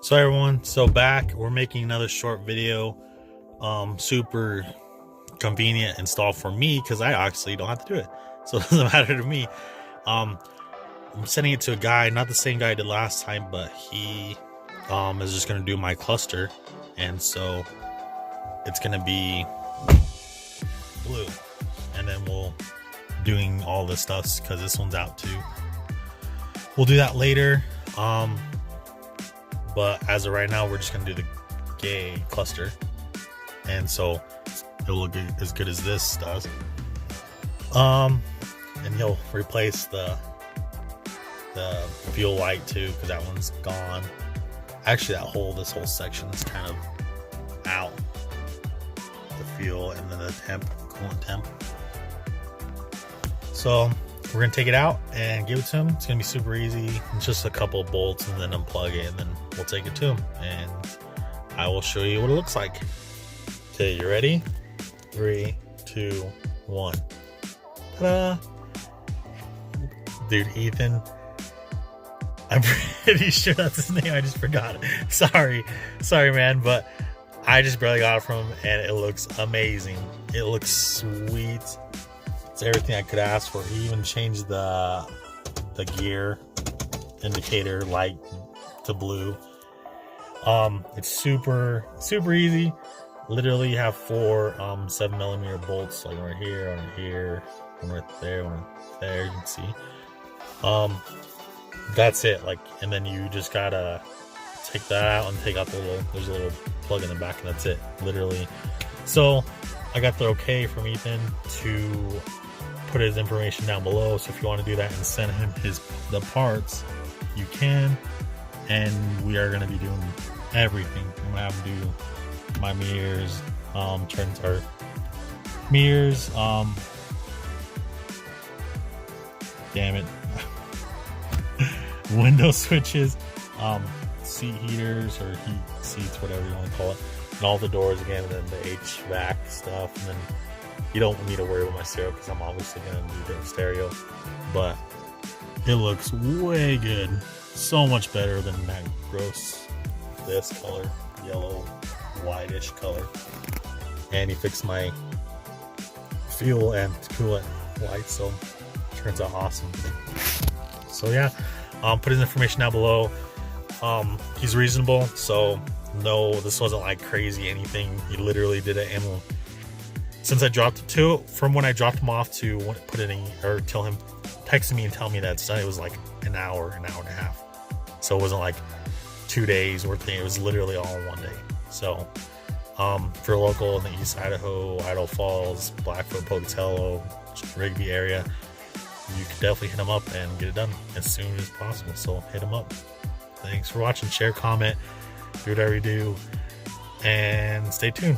So everyone, we're making another short video. Super convenient install for me because I actually don't have to do it, so it doesn't matter to me. I'm sending it to a guy, not the same guy I did last time, but he is just gonna do my cluster, and so it's gonna be blue, and then we'll doing all this stuff because this one's out too. We'll do that later. But as of right now, we're just gonna do the gay cluster, and so it'll look as good as this does. And he'll replace the fuel light too, because that one's gone. Actually, this whole section is kind of out. The fuel and then the coolant temp. So we're gonna take it out and give it to him. It's gonna be super easy. It's just a couple of bolts and then unplug it, and then we'll take it to him and I will show you what it looks like. Okay, you ready? 3, 2, 1. Ta-da! Dude, Ethan. I'm pretty sure that's his name. I just forgot it. Sorry, man, but I just barely got it from him and it looks amazing. It looks sweet. It's everything I could ask for. He even changed the gear indicator light to blue. It's super easy. Literally have 4 7mm bolts, like one right here, one right here, one right there, one right there. You can see. That's it. Like, and then you just gotta take that out and take out there's a little plug in the back, and that's it. Literally. So I got the okay from Ethan to put his information down below, so if you want to do that and send him the parts, you can. And we are going to be doing everything. I'm going to have him do my mirrors, mirrors, damn it, window switches, seat heaters or heat seats, whatever you want to call it, and all the doors again, and then the HVAC stuff, and then you don't need to worry about my stereo because I'm obviously going to do the stereo, but it looks way good. So much better than that gross, this color, yellow, whitish color. And he fixed my fuel and coolant lights, so it turns out awesome. So yeah, put his information down below. He's reasonable, so no, this wasn't like crazy anything. He literally did it, and since I dropped it from when I dropped him off to put it in, or tell him, texting me and tell me that it's done, it was like an hour and a half. So it wasn't like 2 days worth of thing. It was literally all in one day. So if you're local in the East Idaho, Idaho Falls, Blackfoot, Pocatello, Rikki area, you can definitely hit him up and get it done as soon as possible. So hit him up. Thanks for watching. Share, comment, do whatever you do, and stay tuned.